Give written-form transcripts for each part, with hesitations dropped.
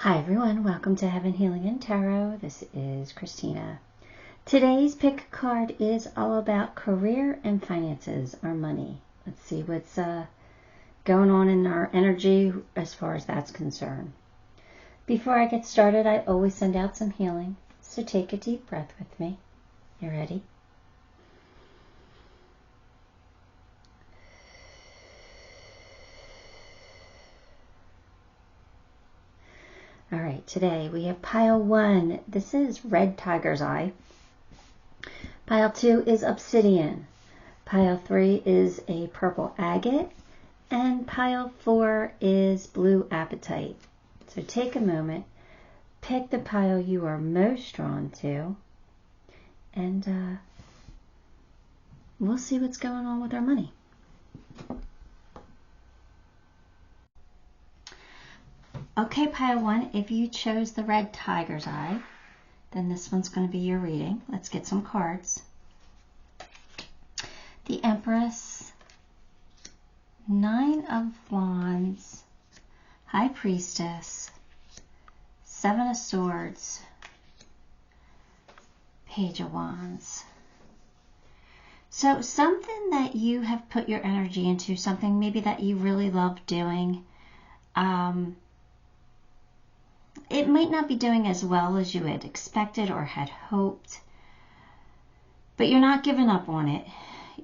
Hi everyone, welcome to Heaven Healing and Tarot. This is Christina. Today's pick card is all about career and finances, or money. Let's see what's going on in our energy as far as that's concerned. Before I get started, I always send out some healing, so take a deep breath with me. You ready? All right, today we have pile 1. This is red tiger's eye. Pile 2 is obsidian. Pile 3 is a purple agate. And pile 4 is blue apatite. So take a moment, pick the pile you are most drawn to, and we'll see what's going on with our money. Okay, pile 1, if you chose the red tiger's eye, then this one's going to be your reading. Let's get some cards. The Empress, 9 of Wands, High Priestess, 7 of Swords, Page of Wands. So something that you have put your energy into, something maybe that you really love doing, it might not be doing as well as you had expected or had hoped, but you're not giving up on it.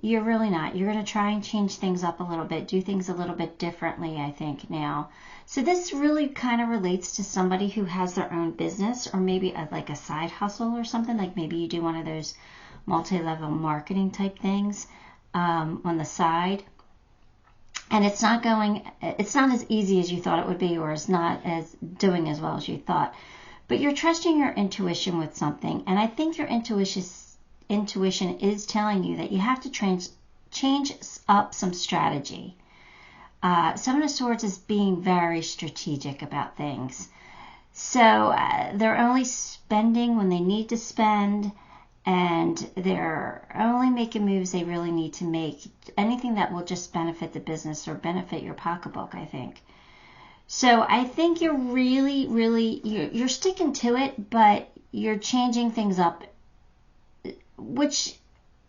You're really not. You're going to try and change things up a little bit, do things a little bit differently, I think, now. So this really kind of relates to somebody who has their own business, or maybe like a side hustle or something, like maybe you do one of those multi-level marketing type things on the side. And it's not as easy as you thought it would be, or it's not as doing as well as you thought. But you're trusting your intuition with something. And I think your intuition is telling you that you have to change up some strategy. Seven of Swords is being very strategic about things. So they're only spending when they need to spend, and they're only making moves they really need to make. Anything that will just benefit the business or benefit your pocketbook, I think. So I think you're really, you're sticking to it, but you're changing things up, which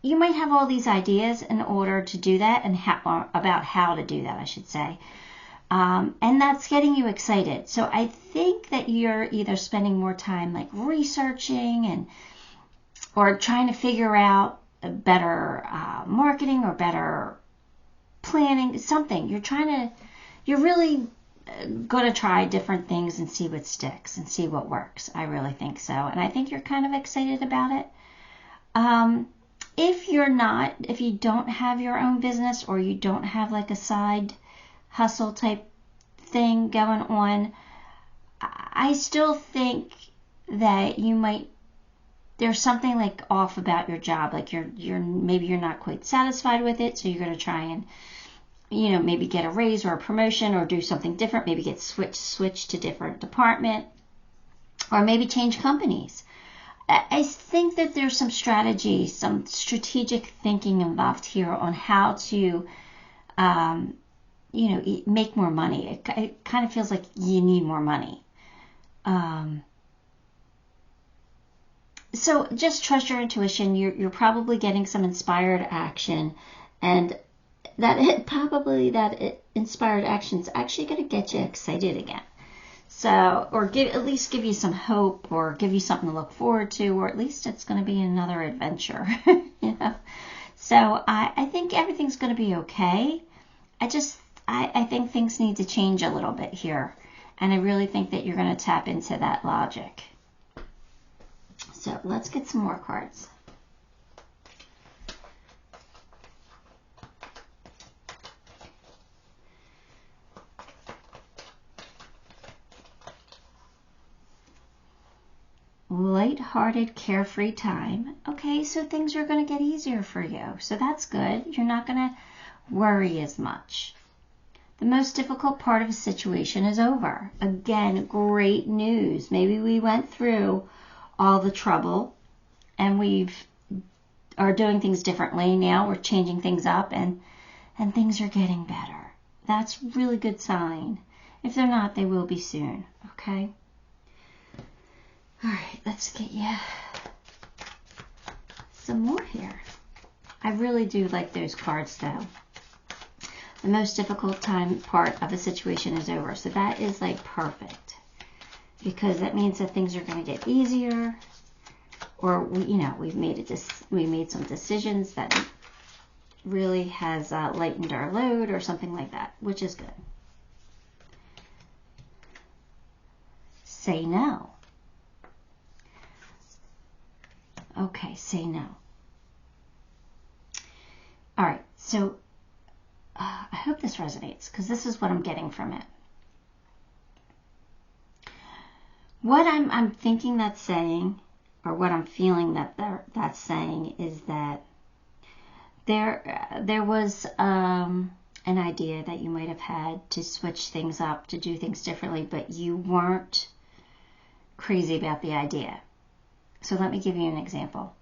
you might have all these ideas in order to do that, and about how to do that, I should say. And that's getting you excited. So I think that you're either spending more time like researching or trying to figure out a better marketing or better planning, something. You're really going to try different things and see what sticks and see what works. I really think so. And I think you're kind of excited about it. If you don't have your own business, or you don't have like a side hustle type thing going on, I still think that there's something like off about your job, like maybe you're not quite satisfied with it, so you're going to try and maybe get a raise or a promotion, or do something different, maybe get switched to different department, or maybe change companies. I think that there's some strategy, some strategic thinking involved here on how to make more money. It kind of feels like you need more money. So just trust your intuition. You're probably getting some inspired action, and that inspired action is actually going to get you excited again. So, or at least give you some hope, or give you something to look forward to, or at least it's going to be another adventure. So I think everything's going to be okay. I think things need to change a little bit here, and I really think that you're going to tap into that logic. So let's get some more cards. Light-hearted, carefree time. Okay, so things are going to get easier for you. So that's good. You're not going to worry as much. The most difficult part of a situation is over. Again, great news. Maybe we went through all the trouble, and we are doing things differently now. We're changing things up, and things are getting better. That's really good sign. If they're not, they will be soon, okay? All right, let's get you some more here. I really do like those cards, though. The most difficult part of a situation is over. So that is like perfect, because that means that things are going to get easier, or we've made some decisions that really has lightened our load or something like that, which is good. Say no. Okay, say no. All right, so I hope this resonates, because this is what I'm getting from it. What I'm thinking that's saying, or what I'm feeling that's saying, is that there was an idea that you might have had to switch things up, to do things differently, but you weren't crazy about the idea. So let me give you an example.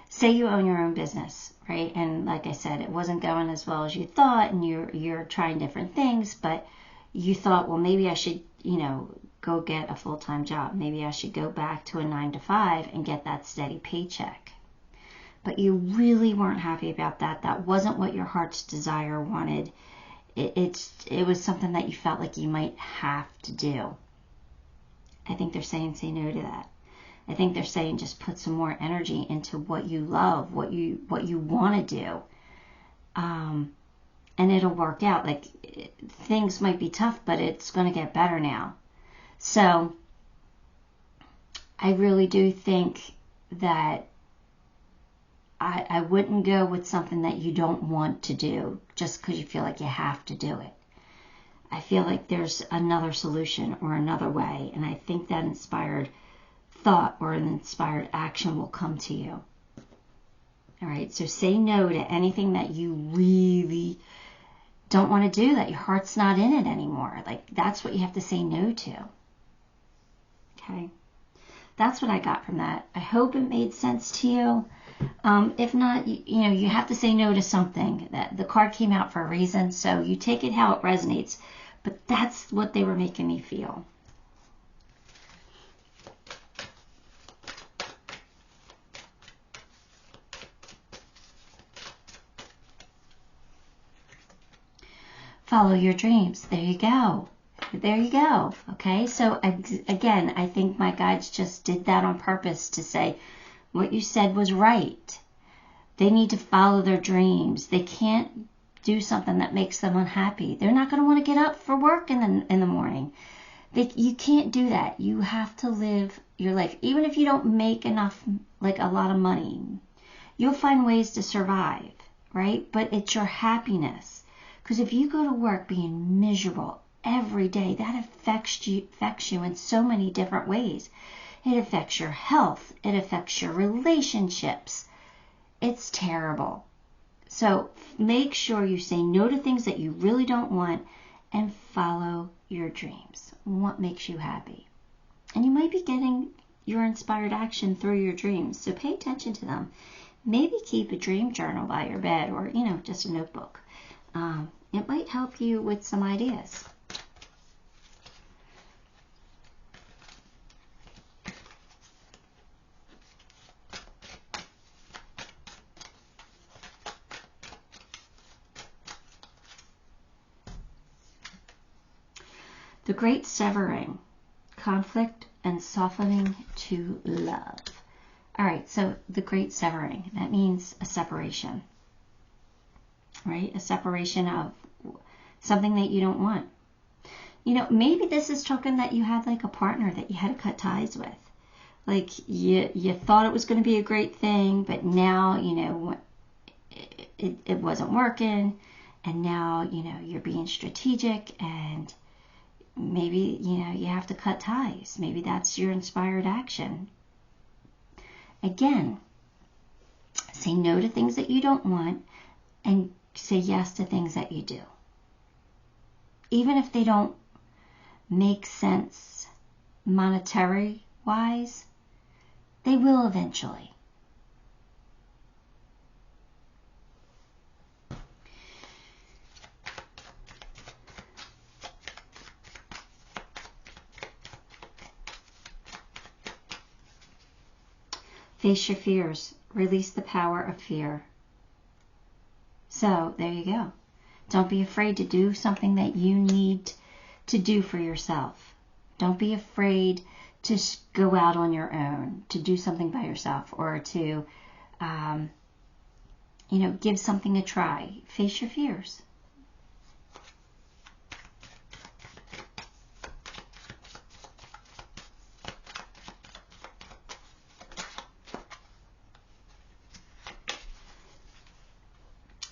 Say you own your own business, right? And like I said, it wasn't going as well as you thought, and you're trying different things, but you thought, well, maybe I should, go get a full-time job. Maybe I should go back to a 9-to-5 and get that steady paycheck. But you really weren't happy about that. That wasn't what your heart's desire wanted. It was something that you felt like you might have to do. I think they're saying say no to that. I think they're saying just put some more energy into what you love, what you want to do. And it'll work out. Like, things might be tough, but it's going to get better now. So I really do think that I wouldn't go with something that you don't want to do just because you feel like you have to do it. I feel like there's another solution or another way, and I think that inspired thought or an inspired action will come to you. All right, so say no to anything that you really don't want to do, that your heart's not in it anymore. Like, that's what you have to say no to. Okay, that's what I got from that. I hope it made sense to you. If not, you have to say no to something. That the card came out for a reason, so you take it how it resonates. But that's what they were making me feel. Follow your dreams. There you go. There you go. Okay, so again, I think my guides just did that on purpose to say what you said was right. They need to follow their dreams. They can't do something that makes them unhappy. They're not going to want to get up for work in the morning. You can't do that. You have to live your life. Even if you don't make enough, like a lot of money, you'll find ways to survive, right? But it's your happiness. Because if you go to work being miserable every day, that affects you in so many different ways. It affects your health. It affects your relationships. It's terrible. So make sure you say no to things that you really don't want and follow your dreams. What makes you happy? And you might be getting your inspired action through your dreams. So pay attention to them. Maybe keep a dream journal by your bed, or, just a notebook. It might help you with some ideas. The Great Severing, conflict and softening to love. All right, so the Great Severing, that means a separation, right? A separation of something that you don't want. Maybe this is talking that you had like a partner that you had to cut ties with. Like you thought it was going to be a great thing, but now, it wasn't working. And now, you're being strategic, and maybe, you have to cut ties. Maybe that's your inspired action. Again, say no to things that you don't want and say yes to things that you do. Even if they don't make sense monetary-wise, they will eventually. Face your fears. Release the power of fear. So, there you go. Don't be afraid to do something that you need to do for yourself. Don't be afraid to go out on your own, to do something by yourself, or to, give something a try. Face your fears.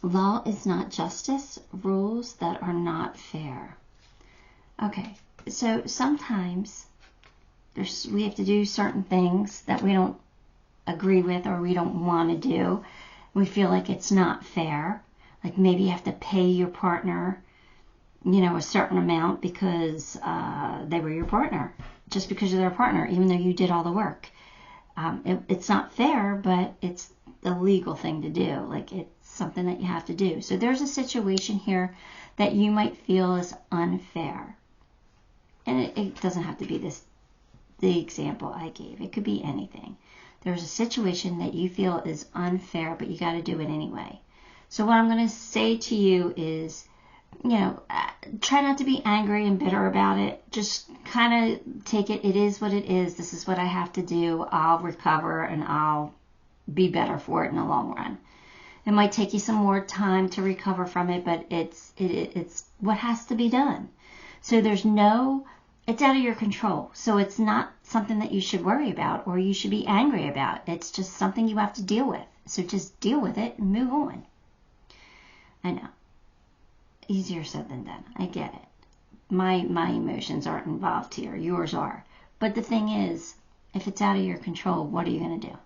Law is not justice, rules that are not fair. Okay, so sometimes we have to do certain things that we don't agree with or we don't want to do. We feel like it's not fair. Like maybe you have to pay your partner, a certain amount because they were your partner. Just because you're their partner, even though you did all the work. It's not fair, but it's a legal thing to do. Like it's something that you have to do. So there's a situation here that you might feel is unfair. And it doesn't have to be the example I gave. It could be anything. There's a situation that you feel is unfair, but you got to do it anyway. So what I'm going to say to you is, try not to be angry and bitter about it. Just kind of take it. It is what it is. This is what I have to do. I'll recover and I'll be better for it in the long run. It might take you some more time to recover from it, but it's what has to be done. So it's out of your control. So it's not something that you should worry about or you should be angry about. It's just something you have to deal with. So just deal with it and move on. I know. Easier said than done. I get it. My emotions aren't involved here. Yours are. But the thing is, if it's out of your control, what are you going to do?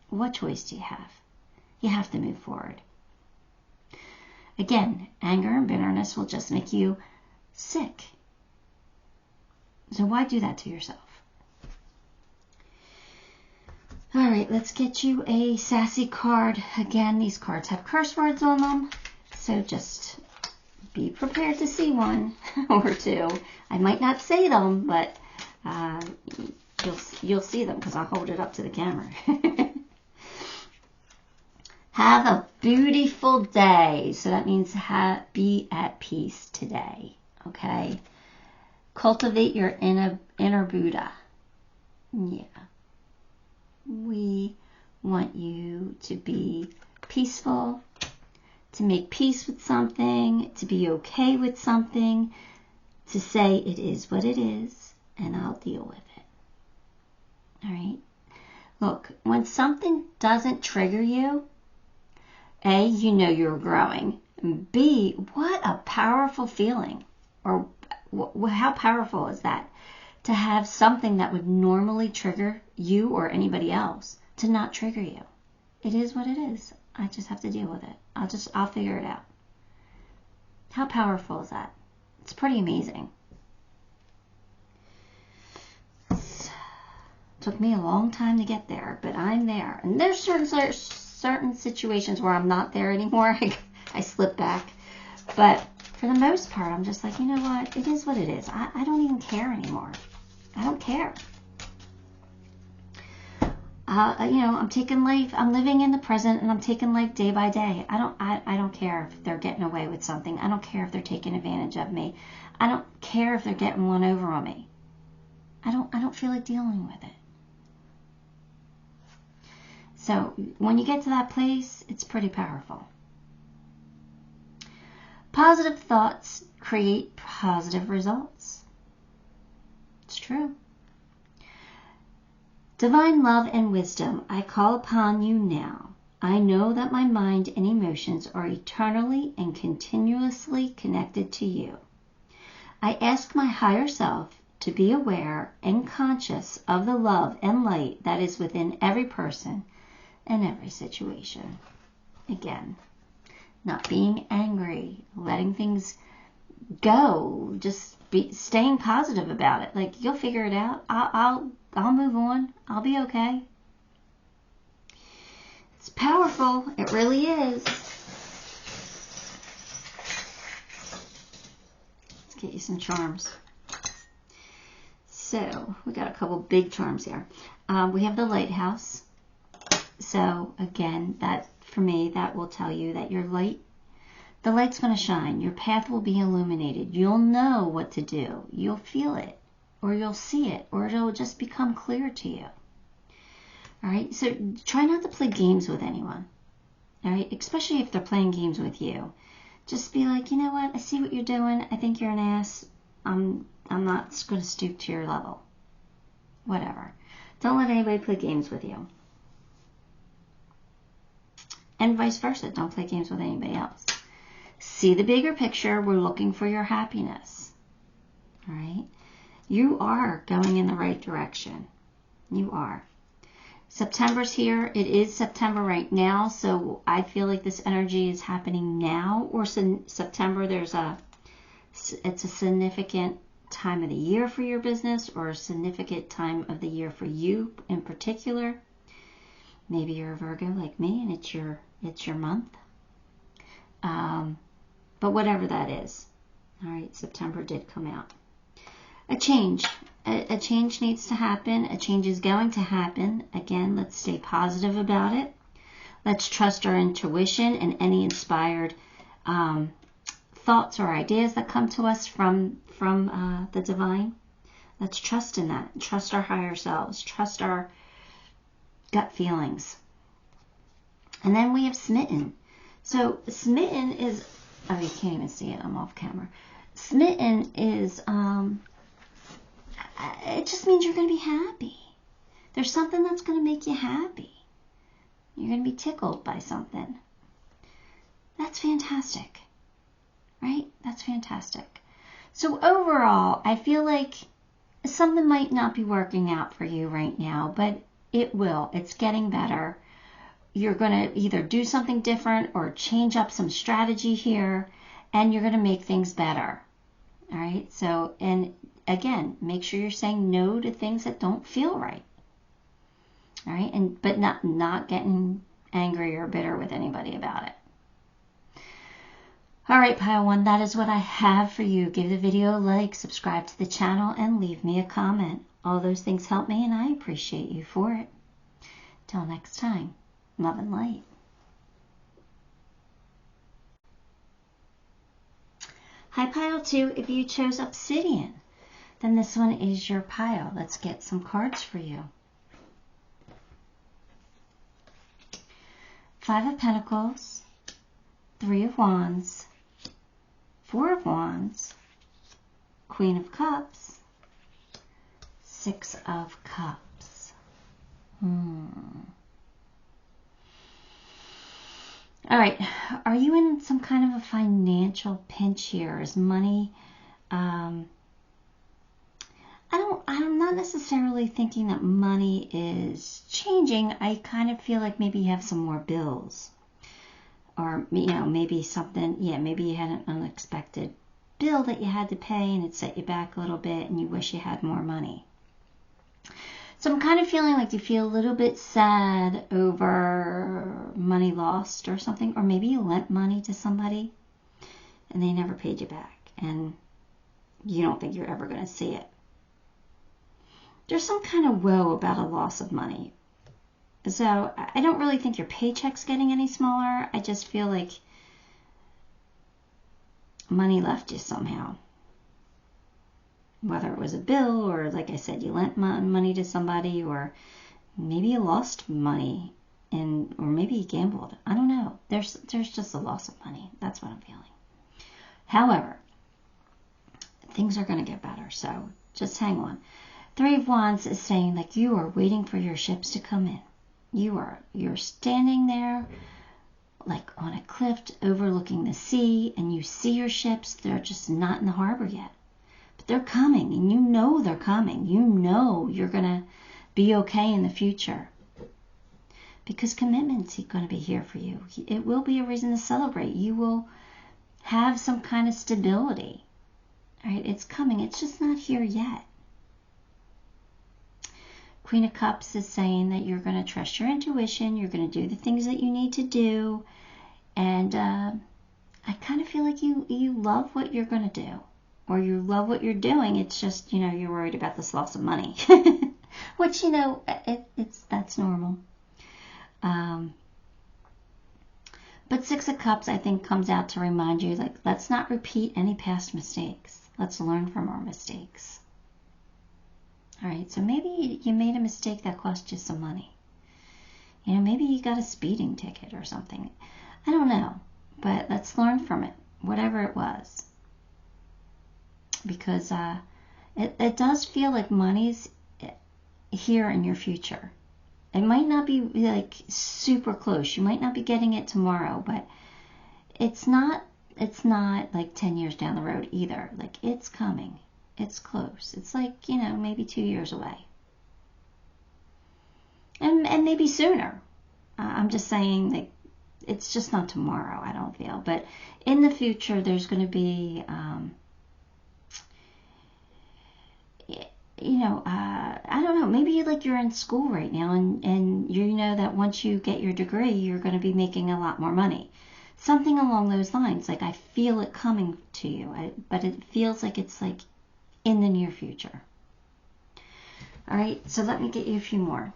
What choice do you have? You have to move forward. Again, anger and bitterness will just make you sick. So why do that to yourself? All right, let's get you a sassy card. Again, these cards have curse words on them. So just be prepared to see one or two. I might not say them, but you'll see them because I'll hold it up to the camera. Have a beautiful day. So that means be at peace today. Okay? Cultivate your inner Buddha. Yeah. We want you to be peaceful, to make peace with something, to be okay with something, to say it is what it is, and I'll deal with it. All right? Look, when something doesn't trigger you, A, you know you're growing. B, what a powerful feeling. Or how powerful is that? To have something that would normally trigger you or anybody else to not trigger you. It is what it is. I just have to deal with it. I'll figure it out. How powerful is that? It's pretty amazing. Took me a long time to get there, but I'm there. And there's certain situations where I'm not there anymore. I slip back. But for the most part, I'm just like, you know what? It is what it is. I don't even care anymore. I don't care. I'm taking life. I'm living in the present, and I'm taking life day by day. I don't care if they're getting away with something. I don't care if they're taking advantage of me. I don't care if they're getting one over on me. I don't feel like dealing with it. So when you get to that place, it's pretty powerful. Positive thoughts create positive results. It's true. Divine love and wisdom, I call upon you now. I know that my mind and emotions are eternally and continuously connected to you. I ask my higher self to be aware and conscious of the love and light that is within every person and every situation. Again, not being angry, letting things go, just staying positive about it. Like, you'll figure it out. I'll move on. I'll be okay. It's powerful. It really is. Let's get you some charms. So, we got a couple big charms here. We have the lighthouse. So again, that for me, that will tell you that your light, the light's going to shine. Your path will be illuminated. You'll know what to do. You'll feel it, or you'll see it, or it'll just become clear to you. All right, so try not to play games with anyone. All right, especially if they're playing games with you. Just be like, you know what? I see what you're doing. I think you're an ass. I'm not going to stoop to your level. Whatever. Don't let anybody play games with you. And vice versa. Don't play games with anybody else. See the bigger picture. We're looking for your happiness. All right? You are going in the right direction. You are. September's here. It is September right now, so I feel like this energy is happening now. Or September, it's a significant time of the year for your business, or a significant time of the year for you in particular. Maybe you're a Virgo like me, and it's your month. But whatever that is. All right, September did come out. A change. A change needs to happen. A change is going to happen. Again, let's stay positive about it. Let's trust our intuition and any inspired thoughts or ideas that come to us from the divine. Let's trust in that. Trust our higher selves. Trust our gut feelings. And then we have smitten. So smitten is, oh, you can't even see it. I'm off camera. Smitten is, it just means you're going to be happy. There's something that's going to make you happy. You're going to be tickled by something. That's fantastic. Right? That's fantastic. So overall, I feel like something might not be working out for you right now, but it will. It's getting better. You're going to either do something different or change up some strategy here, and you're going to make things better. All right? So, and again, make sure you're saying no to things that don't feel right. All right? But not getting angry or bitter with anybody about it. All right, Pile 1, that is what I have for you. Give the video a like, subscribe to the channel, and leave me a comment. All those things help me, and I appreciate you for it. Till next time, love and light. Hi, Pile 2. If you chose Obsidian, then this one is your pile. Let's get some cards for you. 5 of Pentacles, 3 of Wands, 4 of Wands, Queen of Cups, 6 of Cups. All right, are you in some kind of a financial pinch here? Is money, I'm not necessarily thinking that money is changing. I kind of feel like maybe you have some more bills. Or, you know, maybe something, maybe you had an unexpected bill that you had to pay and it set you back a little bit and you wish you had more money. So I'm kind of feeling like you feel a little bit sad over money lost or something. Or maybe you lent money to somebody and they never paid you back and you don't think you're ever going to see it. There's some kind of woe about a loss of money. So I don't really think your paycheck's getting any smaller. I just feel like money left you somehow. Whether it was a bill or, like I said, you lent money to somebody, or maybe you lost money or maybe you gambled. I don't know. There's just a loss of money. That's what I'm feeling. However, things are going to get better. So just hang on. 3 of Wands is saying like you are waiting for your ships to come in. You're standing there like on a cliff overlooking the sea, and you see your ships. They're just not in the harbor yet, but they're coming, and you know they're coming. You know you're gonna be okay in the future because commitment's going to be here for you. It will be a reason to celebrate. You will have some kind of stability. All right, it's coming. It's just not here yet. Queen of Cups is saying that you're going to trust your intuition. You're going to do the things that you need to do. And I kind of feel like you love what you're going to do. Or you love what you're doing. It's just, you're worried about this loss of money. Which, that's normal. But Six of Cups, I think, comes out to remind you, like, let's not repeat any past mistakes. Let's learn from our mistakes. All right, so maybe you made a mistake that cost you some money. You know, maybe you got a speeding ticket or something. I don't know, but let's learn from it, whatever it was. Because it does feel like money's here in your future. It might not be like super close. You might not be getting it tomorrow, but it's not like 10 years down the road either. Like, it's coming. It's close. It's like, you know, maybe 2 years away. And maybe sooner. I'm just saying, like, it's just not tomorrow, I don't feel. But in the future, there's going to be, you know, I don't know, maybe like you're in school right now and you know that once you get your degree, you're going to be making a lot more money. Something along those lines. Like, I feel it coming to you, but it feels like it's like in the near future. All right, so let me get you a few more.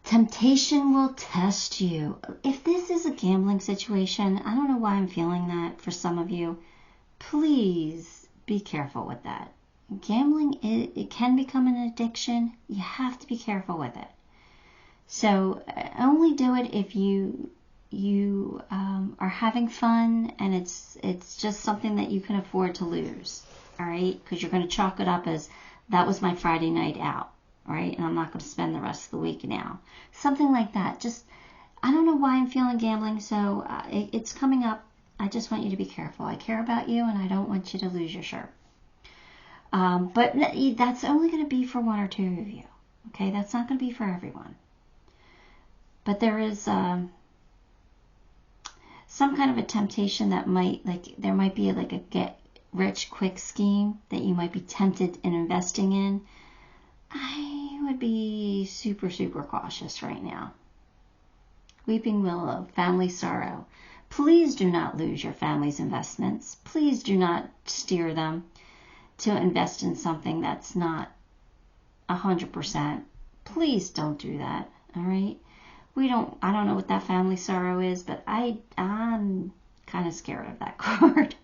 Temptation will test you. If this is a gambling situation, I don't know why I'm feeling that for some of you. Please be careful with that. Gambling, it can become an addiction. You have to be careful with it. So only do it if you are having fun and it's just something that you can afford to lose. All right? Because you're going to chalk it up as, that was my Friday night out. Right? And I'm not going to spend the rest of the week now. Something like that. Just, I don't know why I'm feeling gambling, so it's coming up. I just want you to be careful. I care about you, and I don't want you to lose your shirt. But that's only going to be for one or two of you. Okay? That's not going to be for everyone. But there is some kind of a temptation that might, like, there might be like a get-rich-quick scheme that you might be tempted in investing in. I would be super, super cautious right now. Weeping willow, family sorrow. Please do not lose your family's investments. Please do not steer them to invest in something that's not 100%. Please don't do that, all right? I don't know what that family sorrow is, but I'm kind of scared of that card.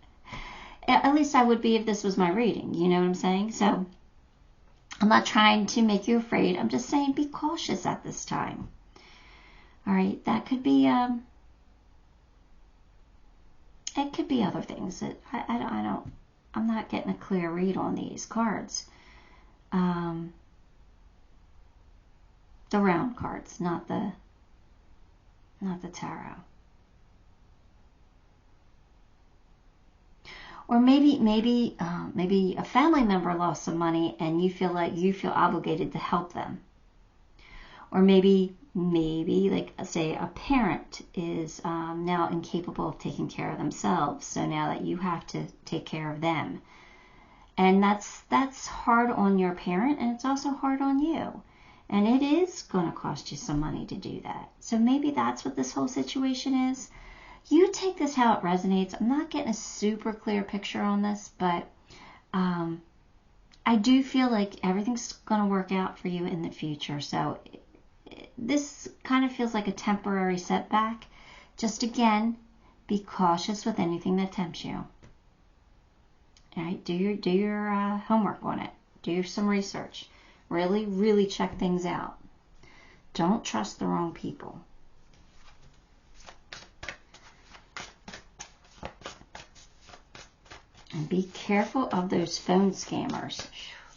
At least I would be if this was my reading, you know what I'm saying? So I'm not trying to make you afraid. I'm just saying be cautious at this time. All right, that could be, it could be other things. I'm not getting a clear read on these cards. The round cards, not the tarot. Or maybe a family member lost some money and you feel obligated to help them. Or maybe like, say, a parent is now incapable of taking care of themselves, so now that you have to take care of them. And that's hard on your parent, and it's also hard on you. And it is going to cost you some money to do that. So maybe that's what this whole situation is. You take this how it resonates. I'm not getting a super clear picture on this, but I do feel like everything's going to work out for you in the future. So this kind of feels like a temporary setback. Just again, be cautious with anything that tempts you. All right, do your homework on it. Do some research. Really, really check things out. Don't trust the wrong people. And be careful of those phone scammers.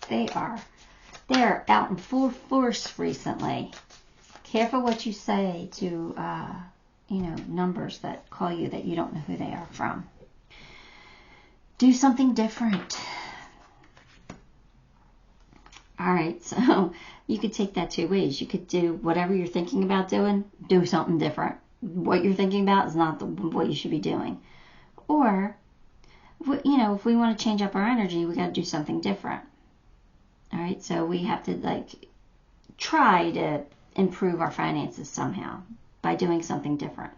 They're out in full force recently. Careful what you say to, numbers that call you that you don't know who they are from. Do something different. All right, so you could take that two ways. You could do whatever you're thinking about doing, do something different. What you're thinking about is not what you should be doing. Or, if we want to change up our energy, we got to do something different. All right, so we have to try to improve our finances somehow by doing something different.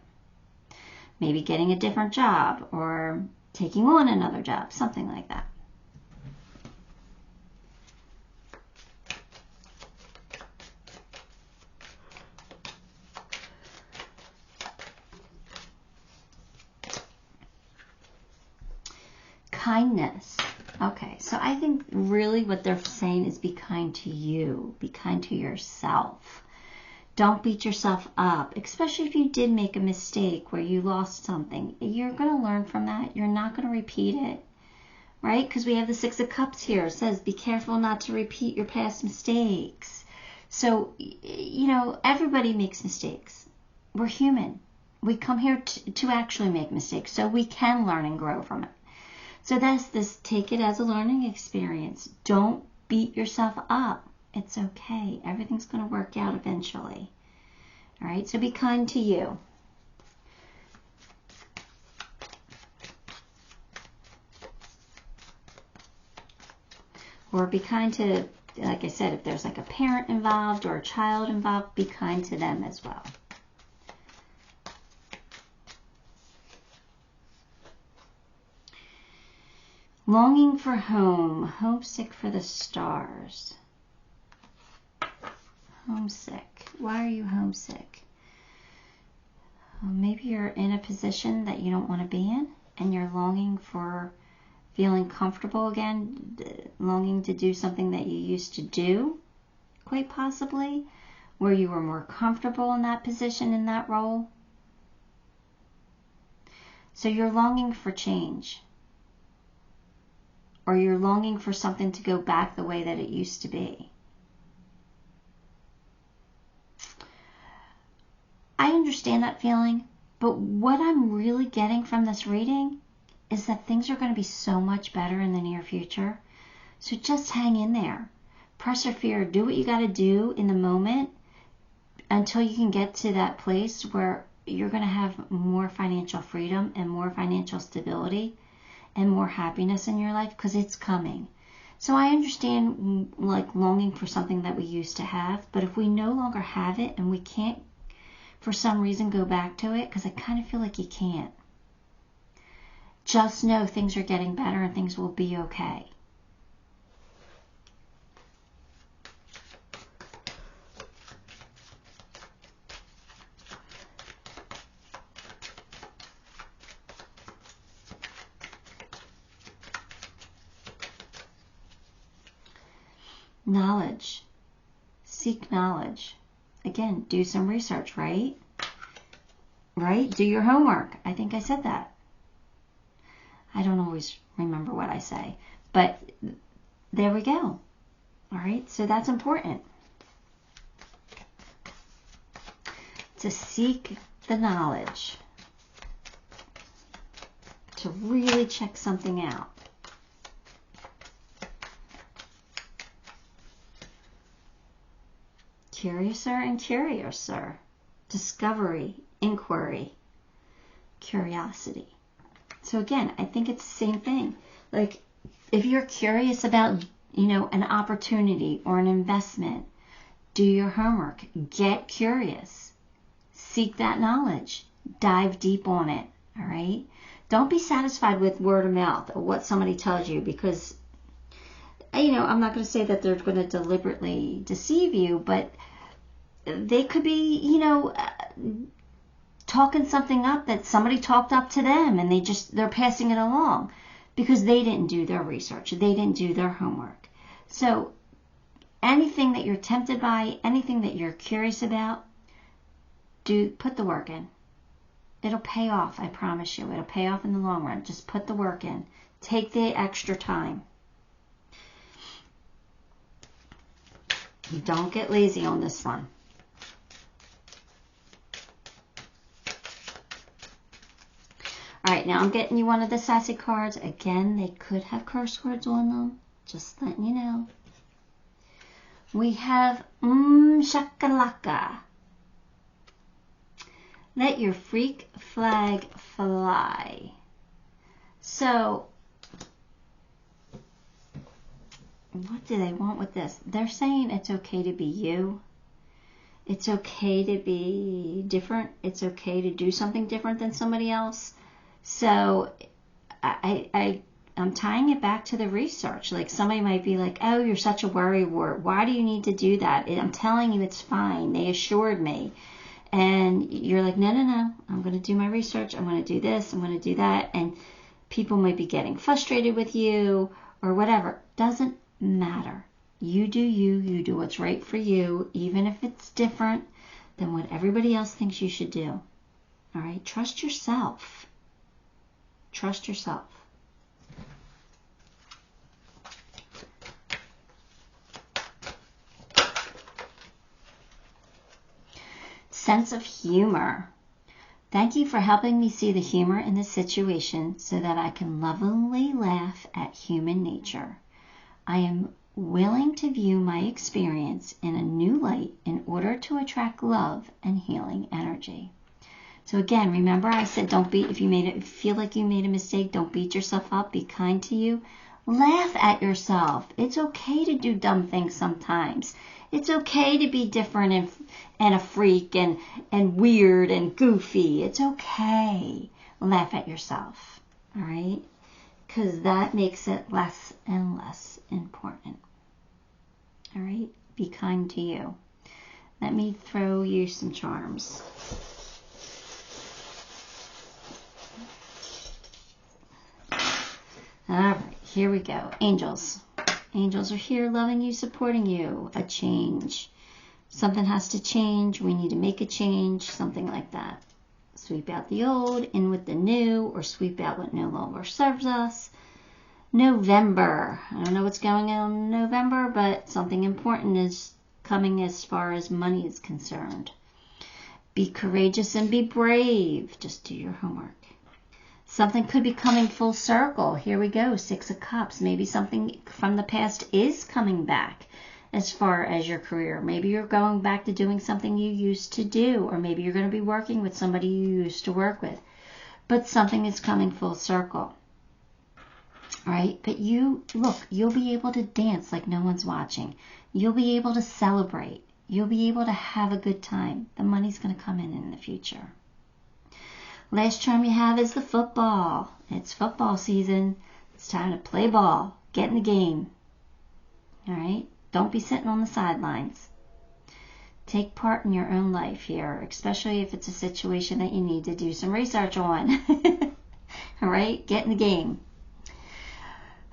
Maybe getting a different job, or taking on another job, something like that. Kindness. Okay, so I think really what they're saying is be kind to you. Be kind to yourself. Don't beat yourself up, especially if you did make a mistake where you lost something. You're going to learn from that. You're not going to repeat it, right? Because we have the Six of Cups here. It says be careful not to repeat your past mistakes. So, you know, everybody makes mistakes. We're human. We come here to actually make mistakes, so we can learn and grow from it. So that's this, take it as a learning experience. Don't beat yourself up. It's okay. Everything's going to work out eventually. All right, so be kind to you. Or be kind to, like I said, if there's like a parent involved or a child involved, be kind to them as well. Longing for home, homesick for the stars. Homesick. Why are you homesick? Maybe you're in a position that you don't want to be in, and you're longing for feeling comfortable again, longing to do something that you used to do, quite possibly, where you were more comfortable in that position, in that role. So you're longing for change. Or you're longing for something to go back the way that it used to be. I understand that feeling, but what I'm really getting from this reading is that things are going to be so much better in the near future. So just hang in there. Persevere. Do what you got to do in the moment until you can get to that place where you're going to have more financial freedom and more financial stability and more happiness in your life, because it's coming. So I understand like longing for something that we used to have, but if we no longer have it and we can't for some reason go back to it, because I kind of feel like you can't, just know things are getting better and things will be okay. Knowledge. Seek knowledge. Again, do some research, right? Right? Do your homework. I think I said that. I don't always remember what I say, but there we go. All right, so that's important. To seek the knowledge. To really check something out. Curiouser and curiouser. Discovery, inquiry, curiosity. So again, I think it's the same thing. Like if you're curious about, you know, an opportunity or an investment, do your homework. Get curious. Seek that knowledge. Dive deep on it. All right? Don't be satisfied with word of mouth or what somebody tells you, because, you know, I'm not going to say that they're going to deliberately deceive you, but they could be, you know, talking something up that somebody talked up to them, and they're passing it along because they didn't do their research. They didn't do their homework. So anything that you're tempted by, anything that you're curious about, put the work in. It'll pay off, I promise you. It'll pay off in the long run. Just put the work in. Take the extra time. Don't get lazy on this one. All right, now I'm getting you one of the sassy cards. Again, they could have curse words on them. Just letting you know. We have shakalaka. Let your freak flag fly. So, what do they want with this? They're saying it's okay to be you. It's okay to be different. It's okay to do something different than somebody else. So, I'm tying it back to the research. Like somebody might be like, oh, you're such a worrywart. Why do you need to do that? I'm telling you it's fine. They assured me. And you're like, no, no, no. I'm going to do my research. I'm going to do this. I'm going to do that. And people might be getting frustrated with you or whatever. Doesn't matter. You do you. You do what's right for you, even if it's different than what everybody else thinks you should do. All right? Trust yourself. Trust yourself. Sense of humor. Thank you for helping me see the humor in this situation so that I can lovingly laugh at human nature. I am willing to view my experience in a new light in order to attract love and healing energy. So again, remember I said don't beat, if you feel like you made a mistake, don't beat yourself up, be kind to you. Laugh at yourself. It's okay to do dumb things sometimes. It's okay to be different and a freak and weird and goofy. It's okay. Laugh at yourself, all right? Because that makes it less and less important, all right? Be kind to you. Let me throw you some charms. All right, here we go. Angels. Angels are here loving you, supporting you. A change. Something has to change. We need to make a change. Something like that. Sweep out the old, in with the new, or sweep out what no longer serves us. November. I don't know what's going on in November, but something important is coming as far as money is concerned. Be courageous and be brave. Just do your homework. Something could be coming full circle. Here we go, 6 of Cups. Maybe something from the past is coming back as far as your career. Maybe you're going back to doing something you used to do, or maybe you're going to be working with somebody you used to work with. But something is coming full circle. All right? But you'll be able to dance like no one's watching. You'll be able to celebrate. You'll be able to have a good time. The money's going to come in the future. Last charm you have is the football. It's football season. It's time to play ball. Get in the game. All right? Don't be sitting on the sidelines. Take part in your own life here, especially if it's a situation that you need to do some research on. All right? Get in the game.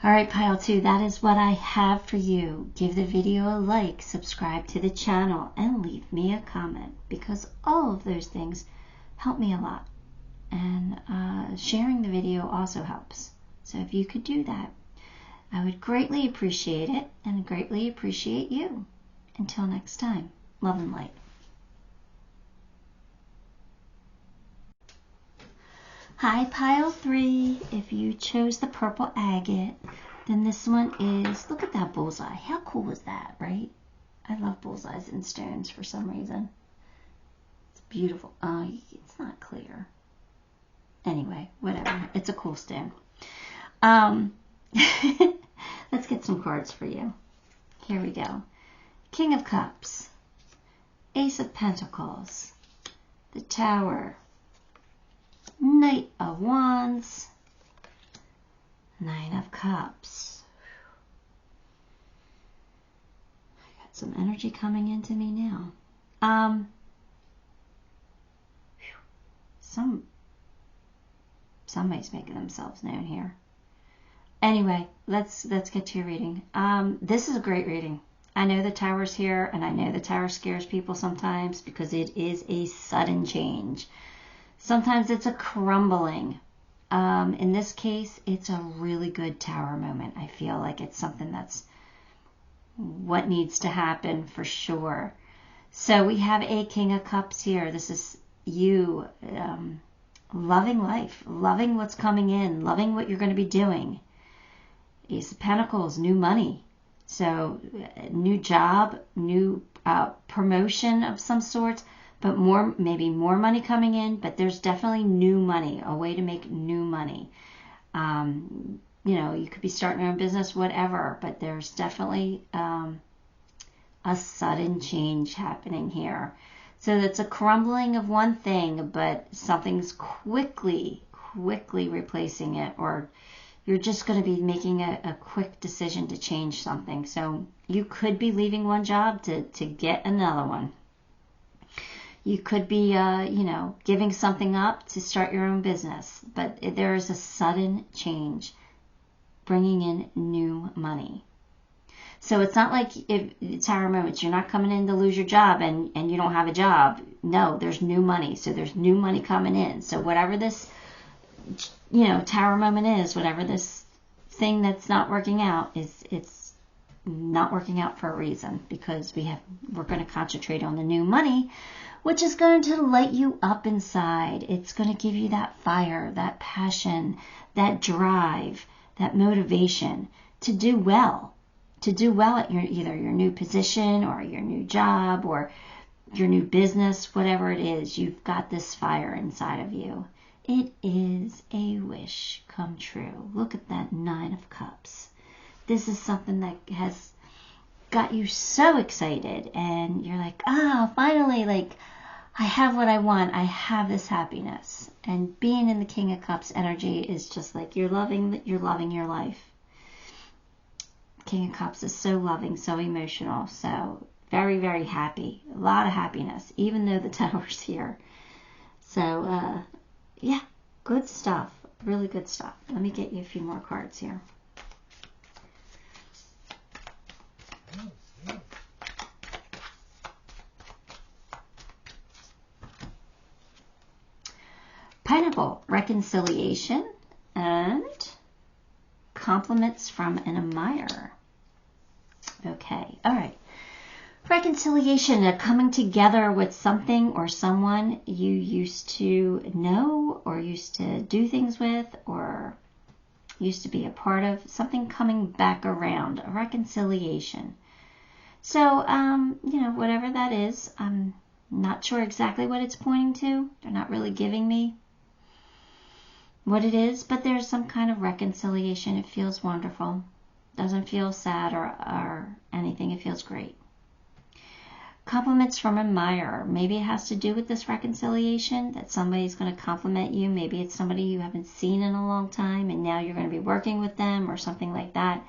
All right, pile 2, that is what I have for you. Give the video a like, subscribe to the channel, and leave me a comment, because all of those things help me a lot. And sharing the video also helps. So if you could do that, I would greatly appreciate it and greatly appreciate you. Until next time, love and light. Hi, pile 3. If you chose the purple agate, then this one is, look at that bullseye. How cool is that, right? I love bullseyes in stones for some reason. It's beautiful. It's not clear. Anyway, whatever. It's a cool stone. Let's get some cards for you. Here we go. King of Cups. Ace of Pentacles. The Tower. Knight of Wands. 9 of Cups. I got some energy coming into me now. Somebody's making themselves known here. Anyway, let's get to your reading. This is a great reading. I know the Tower's here, and I know the Tower scares people sometimes because it is a sudden change. Sometimes it's a crumbling. In this case, it's a really good Tower moment. I feel like it's something that's what needs to happen for sure. So we have a King of Cups here. This is you loving life, loving what's coming in, loving what you're going to be doing. Ace of Pentacles, new money. So new job, new promotion of some sort, but maybe more money coming in, but there's definitely new money, a way to make new money. You could be starting your own business, whatever, but there's definitely a sudden change happening here. So that's a crumbling of one thing, but something's quickly quickly replacing it, or you're just going to be making a quick decision to change something. So you could be leaving one job to get another one. You could be, giving something up to start your own business. But there is a sudden change bringing in new money. So it's not like if Tarot moments, you're not coming in to lose your job and you don't have a job. No, there's new money. So there's new money coming in. So whatever this, Tarot moment is, whatever this thing that's not working out it's not working out for a reason, because we're going to concentrate on the new money, which is going to light you up inside. It's going to give you that fire, that passion, that drive, that motivation to do well. To do well at either your new position or your new job or your new business, whatever it is, you've got this fire inside of you. It is a wish come true. Look at that 9 of Cups. This is something that has got you so excited, and you're like, finally, I have what I want. I have this happiness. And being in the King of Cups energy is just like you're loving your life. King of Cups is so loving, so emotional, so very, very happy. A lot of happiness, even though the Tower's here. So, yeah, good stuff. Really good stuff. Let me get you a few more cards here. Pineapple, reconciliation, and compliments from an admirer. Okay, all right. Reconciliation, a coming together with something or someone you used to know or used to do things with or used to be a part of, something coming back around, a reconciliation. So, whatever that is, I'm not sure exactly what it's pointing to. They're not really giving me what it is, but there's some kind of reconciliation. It feels wonderful. Doesn't feel sad or anything. It feels great. Compliments from an admirer. Maybe it has to do with this reconciliation, that somebody's going to compliment you. Maybe it's somebody you haven't seen in a long time and now you're going to be working with them or something like that.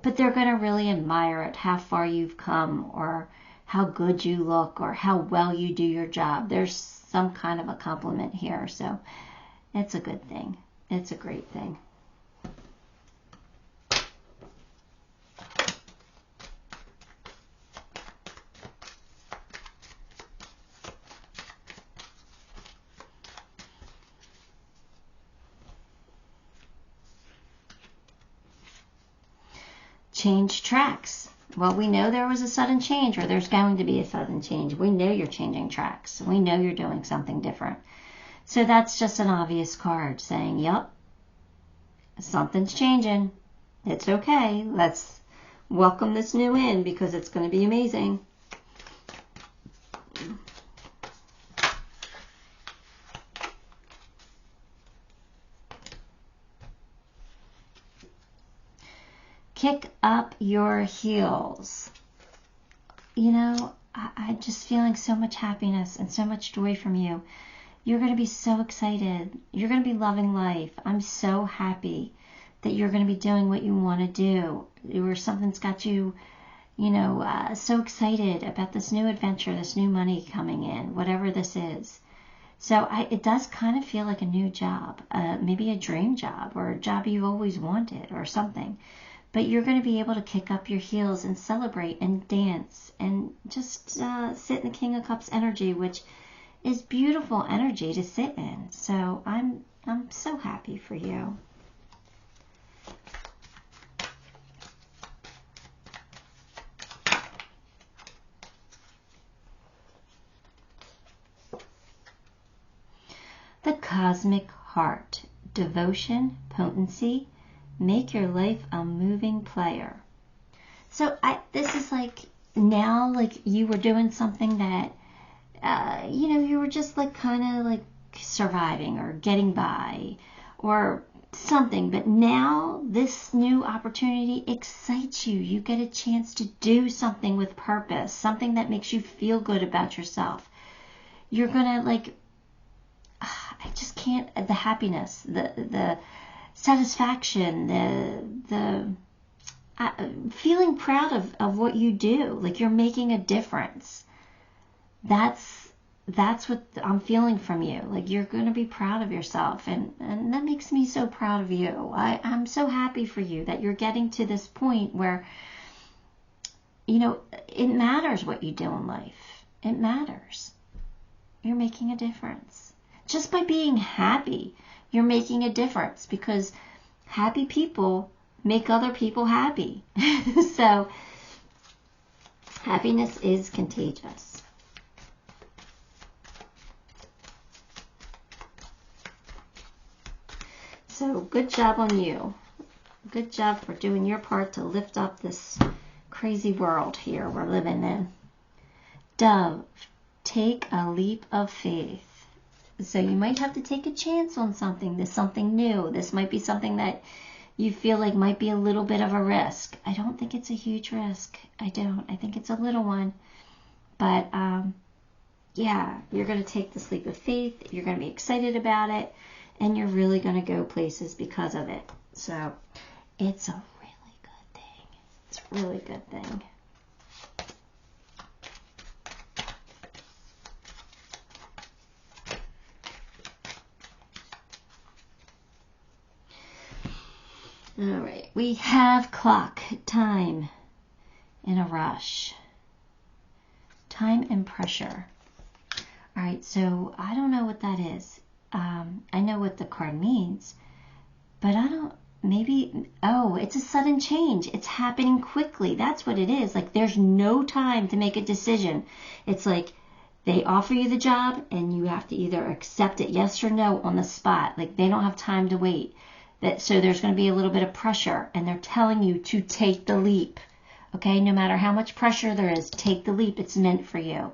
But they're going to really admire it, how far you've come or how good you look or how well you do your job. There's some kind of a compliment here. So it's a good thing. It's a great thing. Change tracks. Well, we know there was a sudden change, or there's going to be a sudden change. We know you're changing tracks. We know you're doing something different. So that's just an obvious card saying, yep, something's changing. It's okay. Let's welcome this new in because it's going to be amazing. Kick up your heels. I'm just feeling so much happiness and so much joy from you. You're going to be so excited. You're going to be loving life. I'm so happy that you're going to be doing what you want to do. Or something's got you, so excited about this new adventure, this new money coming in, whatever this is. So it does kind of feel like a new job, maybe a dream job or a job you've always wanted or something. But you're going to be able to kick up your heels and celebrate and dance and just sit in the King of Cups energy, which is beautiful energy to sit in. So I'm so happy for you. The Cosmic Heart, devotion, potency. Make your life a moving player. So this is now you were doing something that, you were just kind of surviving or getting by or something. But now this new opportunity excites you. You get a chance to do something with purpose, something that makes you feel good about yourself. You're going to I just can't, the happiness, the satisfaction, the feeling proud of what you do, like you're making a difference. That's what I'm feeling from you. Like you're going to be proud of yourself, and that makes me so proud of you. I'm so happy for you that you're getting to this point where, you know, it matters what you do in life. It matters. You're making a difference. Just by being happy, you're making a difference, because happy people make other people happy. So happiness is contagious. So good job on you. Good job for doing your part to lift up this crazy world here we're living in. Dove, take a leap of faith. So you might have to take a chance on something. There's something new. This might be something that you feel like might be a little bit of a risk. I don't think it's a huge risk. I don't. I think it's a little one. But yeah, you're going to take this leap of faith. You're going to be excited about it. And you're really going to go places because of it. So it's a really good thing. It's a really good thing. All right, we have clock, time, in a rush, time and pressure. All right, so I don't know what that is. I know what the card means, but I don't, maybe, oh, it's a sudden change. It's happening quickly. That's what it is. Like there's no time to make a decision. It's like they offer you the job and you have to either accept it, yes or no, on the spot. Like they don't have time to wait. So there's going to be a little bit of pressure, and they're telling you to take the leap. Okay, no matter how much pressure there is, take the leap. It's meant for you.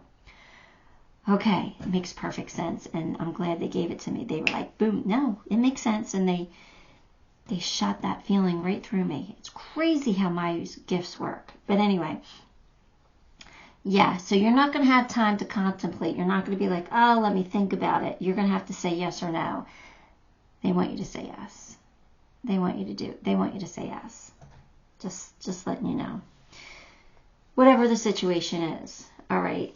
Okay, it makes perfect sense, and I'm glad they gave it to me. They were like, boom, no, it makes sense, and they shot that feeling right through me. It's crazy how my gifts work. But anyway, yeah, so you're not going to have time to contemplate. You're not going to be like, oh, let me think about it. You're going to have to say yes or no. They want you to say yes. They want you to say yes. Just letting you know. Whatever the situation is. All right.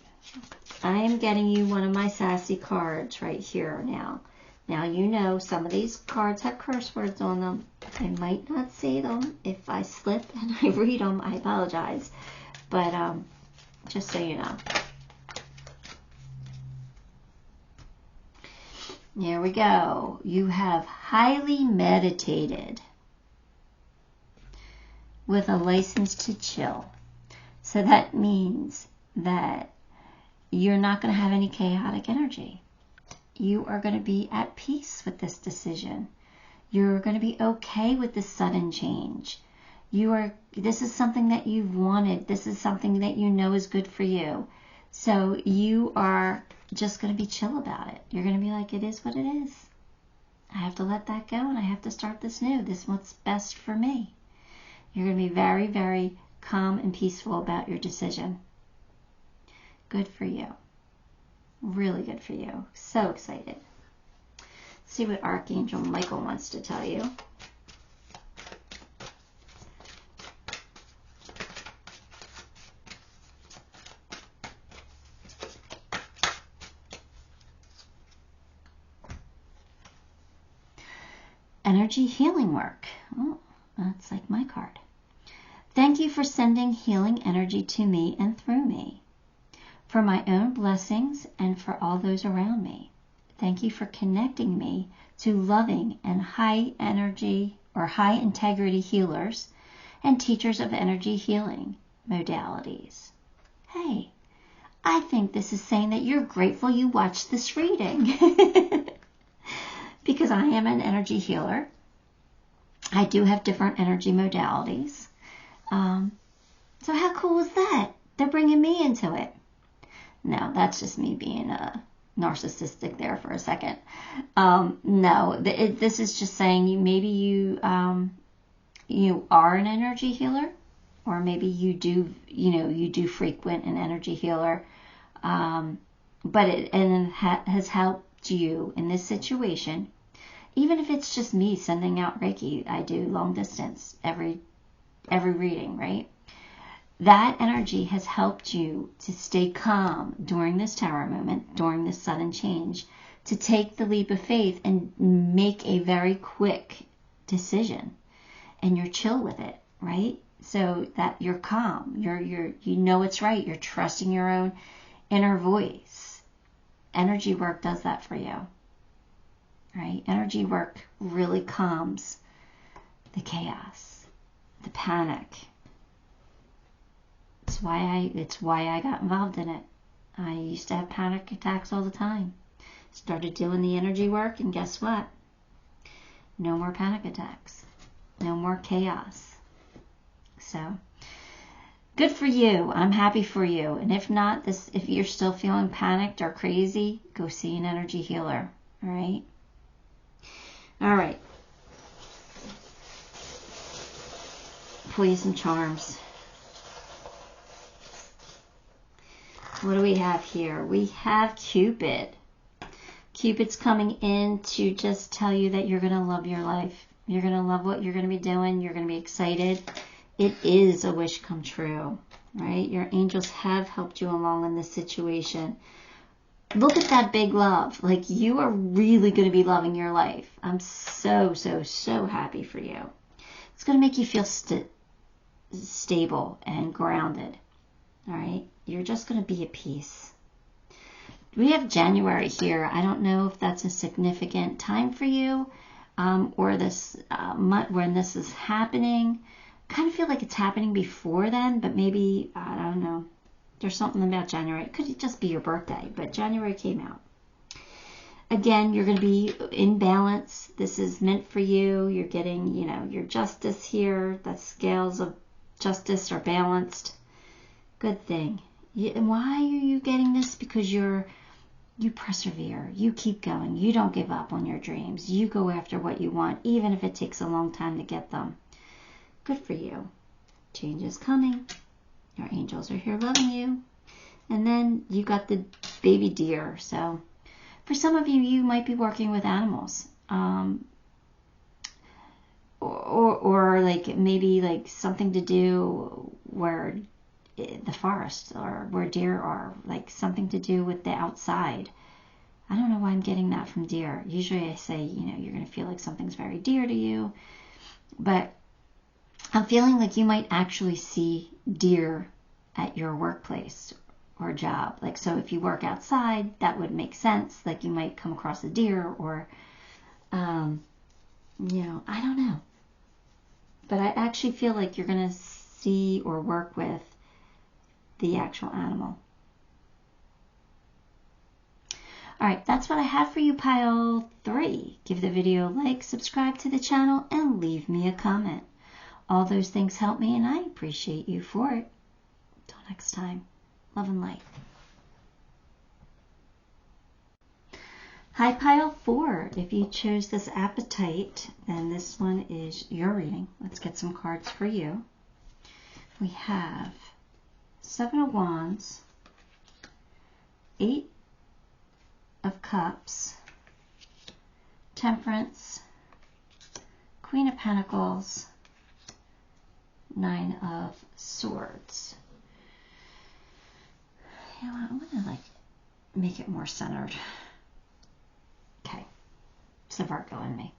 I am getting you one of my sassy cards right here now. Now, you know some of these cards have curse words on them. I might not say them. If I slip and I read them, I apologize. But just so you know. Here we go. You have highly meditated with a license to chill. So that means that you're not going to have any chaotic energy. You are going to be at peace with this decision. You're going to be okay with this sudden change. This is something that you've wanted. This is something that you know is good for you. So you are just going to be chill about it. You're going to be like, it is what it is. I have to let that go, and I have to start this new. This is what's best for me. You're going to be very, very calm and peaceful about your decision. Good for you. Really good for you. So excited. Let's see what Archangel Michael wants to tell you. Energy healing work. Oh, that's like my card. Thank you for sending healing energy to me and through me, for my own blessings and for all those around me. Thank you for connecting me to loving and high energy or high integrity healers and teachers of energy healing modalities. Hey, I think this is saying that you're grateful you watched this reading. Because I am an energy healer. I do have different energy modalities. So how cool is that? They're bringing me into it. No, that's just me being narcissistic there for a second. No, this is just saying maybe you are an energy healer, or maybe you do frequent an energy healer, but it has helped you in this situation, even if it's just me sending out Reiki, I do long distance every reading, right? That energy has helped you to stay calm during this tower moment, during this sudden change, to take the leap of faith and make a very quick decision. And you're chill with it, right? So that you're calm, you know it's right, you're trusting your own inner voice. Energy work does that for you, right? Energy work really calms the chaos, the panic. It's why I got involved in it. I used to have panic attacks all the time. Started doing the energy work, and guess what? No more panic attacks. No more chaos. So, good for you. I'm happy for you. And if not, if you're still feeling panicked or crazy, go see an energy healer. All right? All right. Pull you some charms. What do we have here? We have Cupid. Cupid's coming in to just tell you that you're going to love your life. You're going to love what you're going to be doing. You're going to be excited. It is a wish come true, right? Your angels have helped you along in this situation. Look at that big love. Like, you are really going to be loving your life. I'm so, so, so happy for you. It's going to make you feel stable and grounded, all right? You're just going to be at peace. We have January here. I don't know if that's a significant time for you, or this month when this is happening. Kind of feel like it's happening before then, but maybe, I don't know. There's something about January. It could just be your birthday, but January came out. Again, you're going to be in balance. This is meant for you. You're getting, your justice here. The scales of justice are balanced. Good thing. And why are you getting this? Because you persevere. You keep going. You don't give up on your dreams. You go after what you want, even if it takes a long time to get them. Good for you. Change is coming. Your angels are here loving you. And then you got the baby deer. So for some of you, you might be working with animals. Or like maybe like something to do where the forest or where deer are, like something to do with the outside. I don't know why I'm getting that from deer. Usually I say, you're going to feel like something's very dear to you. But I'm feeling like you might actually see deer at your workplace or job. Like, so if you work outside, that would make sense. Like, you might come across a deer or, I don't know. But I actually feel like you're going to see or work with the actual animal. All right, that's what I have for you, pile 3. Give the video a like, subscribe to the channel, and leave me a comment. All those things help me, and I appreciate you for it. Till next time, love and light. Hi, pile 4. If you chose this Apatite, then this one is your reading. Let's get some cards for you. We have 7 of Wands, 8 of Cups, Temperance, Queen of Pentacles, 9 of Swords. You know what? I'm going to make it more centered. Okay. It's the Virgo in me.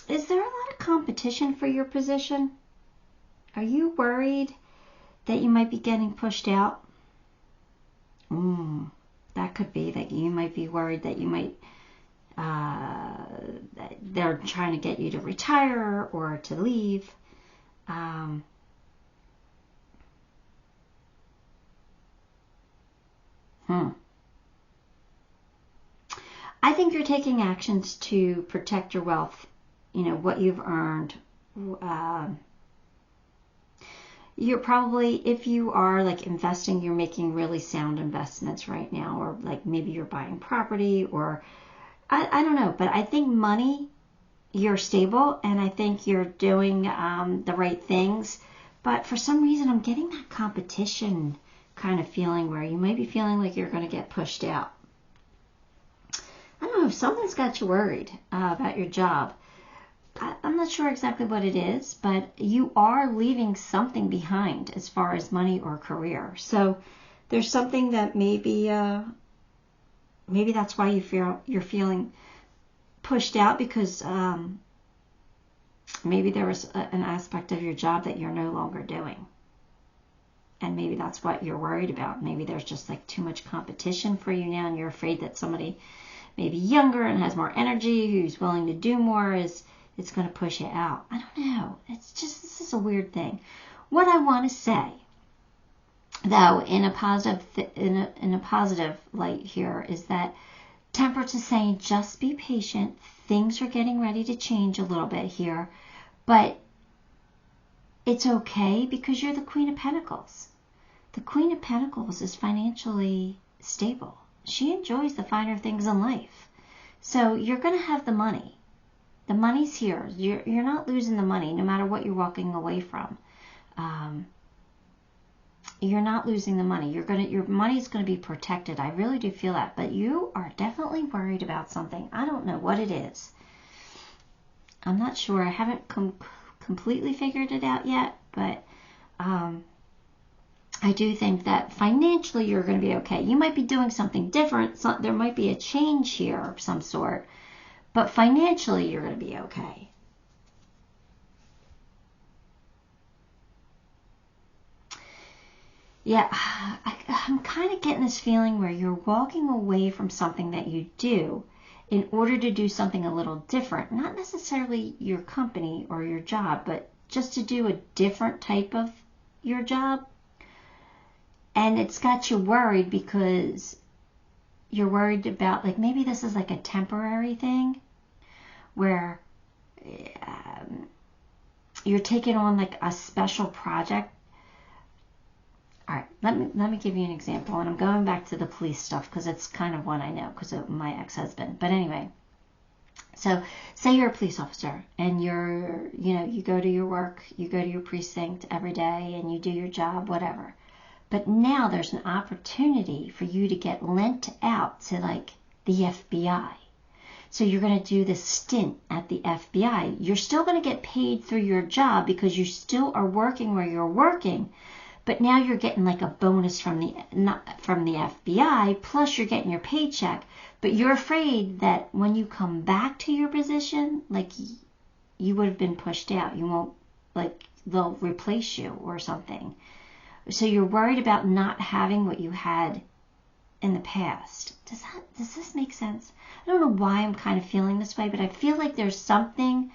Is there a lot of competition for your position? Are you worried that you might be getting pushed out? That could be that you might be worried that you might, that they're trying to get you to retire or to leave. I think you're taking actions to protect your wealth, what you've earned. You're probably, if you are like investing, you're making really sound investments right now, or like maybe you're buying property, or I don't know, but I think money, you're stable, and I think you're doing the right things. But for some reason, I'm getting that competition kind of feeling where you might be feeling like you're going to get pushed out. I don't know if something's got you worried about your job. I'm not sure exactly what it is, but you are leaving something behind as far as money or career. So there's something that maybe that's why you're feeling pushed out, because maybe there was an aspect of your job that you're no longer doing. And maybe that's what you're worried about. Maybe there's just like too much competition for you now, and you're afraid that somebody maybe younger and has more energy, who's willing to do more, it's going to push you out. I don't know. This is a weird thing. What I want to say, though, in a positive light here, is that Temperance is saying just be patient. Things are getting ready to change a little bit here, but it's okay because you're the Queen of Pentacles. The Queen of Pentacles is financially stable. She enjoys the finer things in life. So you're going to have the money. The money's here. You're not losing the money no matter what you're walking away from. You're not losing the money. Your money's going to be protected. I really do feel that. But you are definitely worried about something. I don't know what it is. I'm not sure. I haven't completely figured it out yet. But I do think that financially you're going to be okay. You might be doing something different. There might be a change here of some sort. But financially you're going to be okay. Yeah, I'm kind of getting this feeling where you're walking away from something that you do in order to do something a little different. Not necessarily your company or your job, but just to do a different type of your job. And it's got you worried because you're worried about, like, maybe this is like a temporary thing where you're taking on like a special project. All right, let me give you an example, and I'm going back to the police stuff because it's kind of one I know because of my ex-husband. But anyway, so say you're a police officer and you go to your work, you go to your precinct every day, and you do your job, whatever. But now there's an opportunity for you to get lent out to like the FBI. So you're going to do this stint at the FBI. You're still going to get paid through your job because you still are working where you're working. But now you're getting like a bonus from the FBI, plus you're getting your paycheck. But you're afraid that when you come back to your position, like you would have been pushed out. You won't, like, they'll replace you or something. So you're worried about not having what you had in the past. Does this make sense? I don't know why I'm kind of feeling this way, but I feel like there's something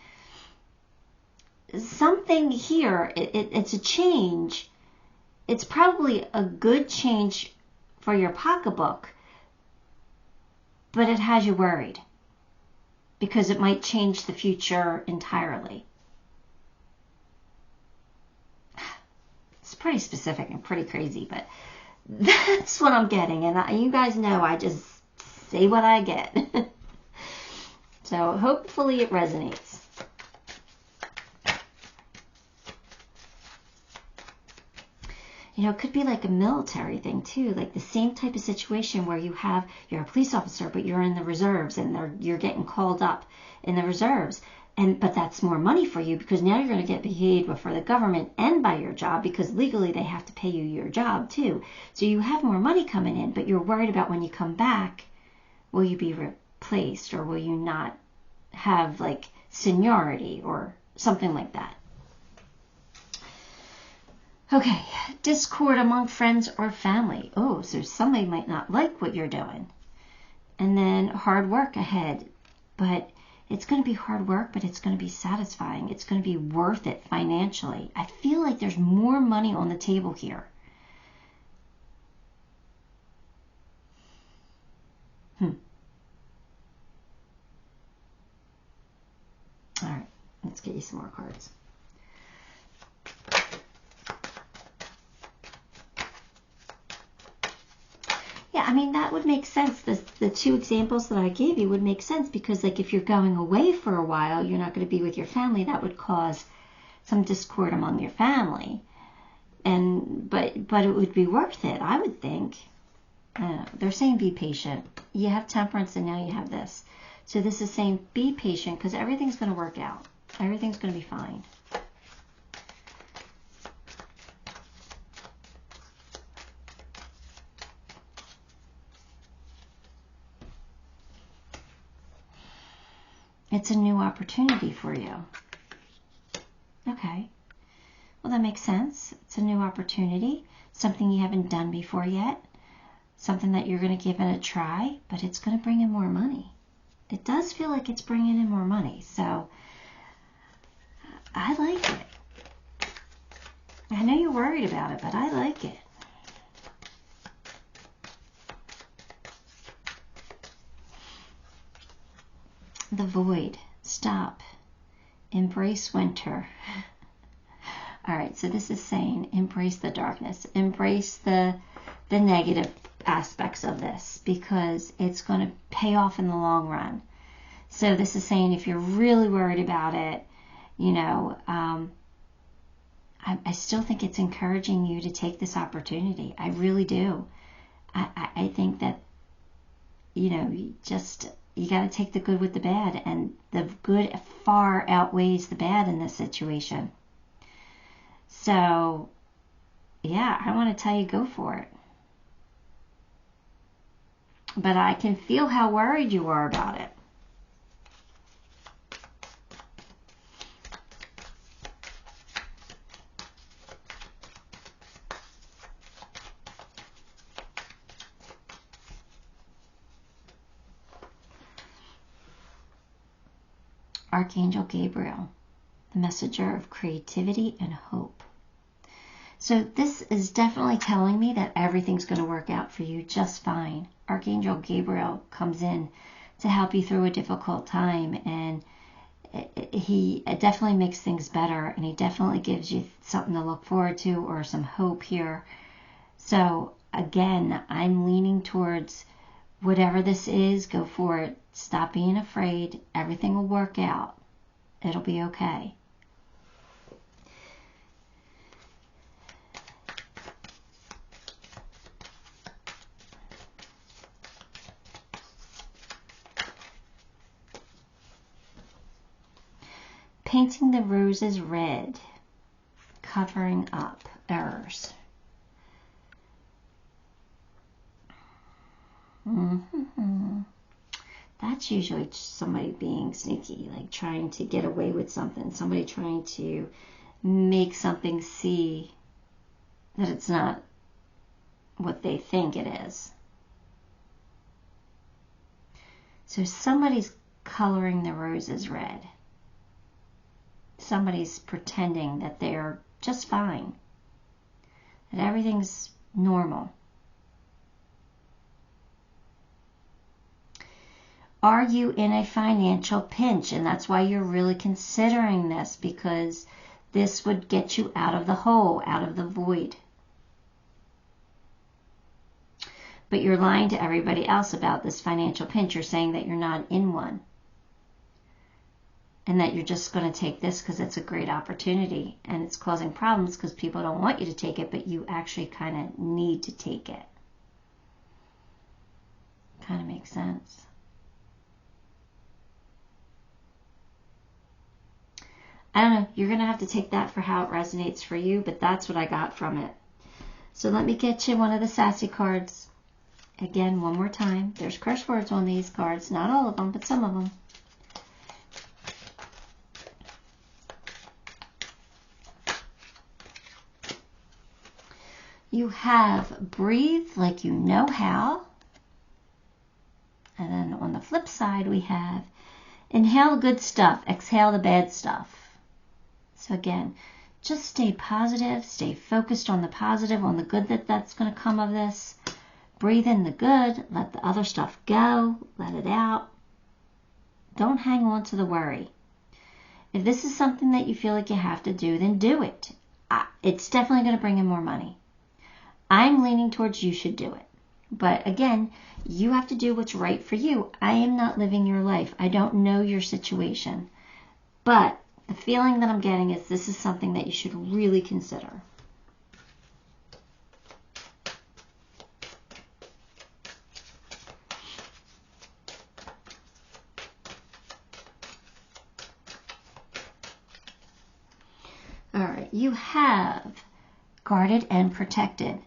here. It's a change. It's probably a good change for your pocketbook, but it has you worried because it might change the future entirely. It's pretty specific and pretty crazy, but that's what I'm getting. And you guys know I just say what I get. So hopefully it resonates. It could be like a military thing too, like the same type of situation where you're a police officer, but you're in the reserves and you're getting called up in the reserves. But that's more money for you because now you're going to get paid for the government and by your job because legally they have to pay you your job too. So you have more money coming in, but you're worried about when you come back, will you be replaced or will you not have like seniority or something like that. Okay, discord among friends or family. Oh, so somebody might not like what you're doing. And then hard work ahead. But it's going to be hard work, but it's going to be satisfying. It's going to be worth it financially. I feel like there's more money on the table here. All right, let's get you some more cards. Yeah, I mean, that would make sense. The two examples that I gave you would make sense because, like, if you're going away for a while, you're not going to be with your family. That would cause some discord among your family. but it would be worth it, I would think. I don't know. They're saying be patient. You have temperance and now you have this. So this is saying be patient because everything's going to work out. Everything's going to be fine. It's a new opportunity for you. Okay. Well, that makes sense. It's a new opportunity. Something you haven't done before yet. Something that you're going to give it a try, but it's going to bring in more money. It does feel like it's bringing in more money. So, I like it. I know you're worried about it, but I like it. The void. Stop. Embrace winter. All right, so this is saying embrace the darkness. Embrace the negative aspects of this because it's going to pay off in the long run. So this is saying if you're really worried about it, you know, I still think it's encouraging you to take this opportunity. I really do. I think that, you know, you got to take the good with the bad, and the good far outweighs the bad in this situation. So, yeah, I want to tell you, go for it. But I can feel how worried you are about it. Archangel Gabriel, the messenger of creativity and hope. So this is definitely telling me that everything's going to work out for you just fine. Archangel Gabriel comes in to help you through a difficult time, and he definitely makes things better, and he definitely gives you something to look forward to or some hope here. So again, I'm leaning towards whatever this is, go for it. Stop being afraid. Everything will work out. It'll be okay. Painting the roses red, covering up errors. That's usually somebody being sneaky, like trying to get away with something. Somebody trying to make something see that it's not what they think it is. So somebody's coloring the roses red. Somebody's pretending that they're just fine, that everything's normal. Are you in a financial pinch? And that's why you're really considering this, because this would get you out of the hole, out of the void. But you're lying to everybody else about this financial pinch. You're saying that you're not in one. And that you're just going to take this because it's a great opportunity. And it's causing problems because people don't want you to take it, but you actually kind of need to take it. Kind of makes sense. I don't know. You're going to have to take that for how it resonates for you, but that's what I got from it. So let me get you one of the sassy cards. Again, one more time. There's curse words on these cards. Not all of them, but some of them. You have breathe like you know how. And then on the flip side, we have inhale the good stuff, exhale the bad stuff. So again, just stay positive, stay focused on the positive, on the good that's going to come of this. Breathe in the good, let the other stuff go, let it out. Don't hang on to the worry. If this is something that you feel like you have to do, then do it. It's definitely going to bring in more money. I'm leaning towards you should do it. But again, you have to do what's right for you. I am not living your life. I don't know your situation. But the feeling that I'm getting is this is something that you should really consider. You have guarded and protected.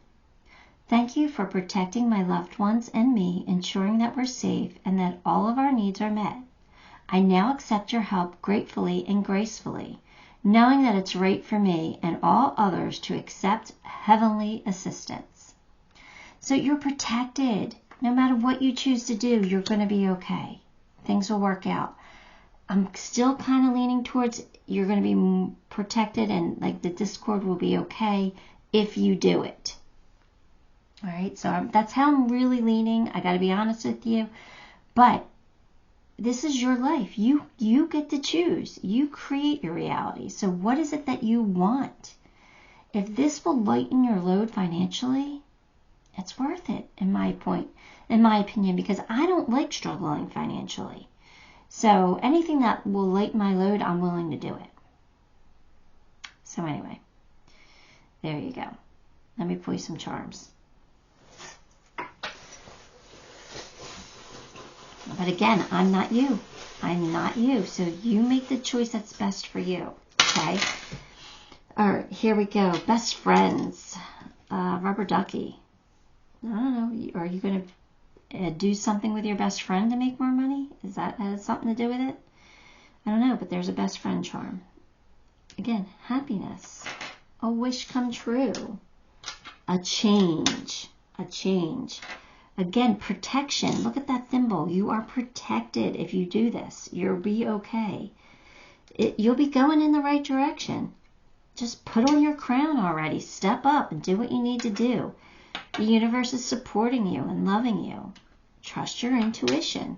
Thank you for protecting my loved ones and me, ensuring that we're safe and that all of our needs are met. I now accept your help gratefully and gracefully, knowing that it's right for me and all others to accept heavenly assistance. So you're protected. No matter what you choose to do, you're going to be okay. Things will work out. I'm still kind of leaning towards you're going to be protected and like the discord will be okay if you do it. All right, so that's how I'm really leaning. I got to be honest with you. But this is your life. You get to choose. You create your reality. So what is it that you want? If this will lighten your load financially, it's worth it, in my opinion, because I don't like struggling financially. So anything that will lighten my load, I'm willing to do it. So anyway, there you go. Let me pull you some charms. But again, I'm not you. I'm not you. So you make the choice that's best for you. Okay? All right, here we go. Best friends. Rubber ducky. I don't know. Are you going to do something with your best friend to make more money? Is that has something to do with it? I don't know, but there's a best friend charm. Again, happiness. A wish come true. A change. A change. Again, protection. Look at that thimble. You are protected if you do this. You'll be okay. You'll be going in the right direction. Just put on your crown already. Step up and do what you need to do. The universe is supporting you and loving you. Trust your intuition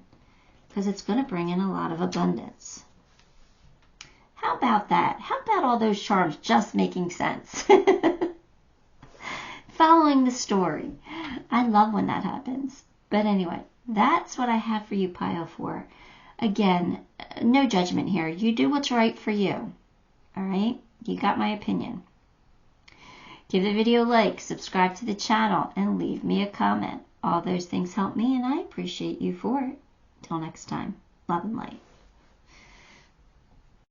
because it's going to bring in a lot of abundance. How about that? How about all those charms just making sense? Following the story. I love when that happens. But anyway, that's what I have for you, Pile 4. Again, no judgment here. You do what's right for you. All right? You got my opinion. Give the video a like, subscribe to the channel, and leave me a comment. All those things help me, and I appreciate you for it. Till next time, love and light.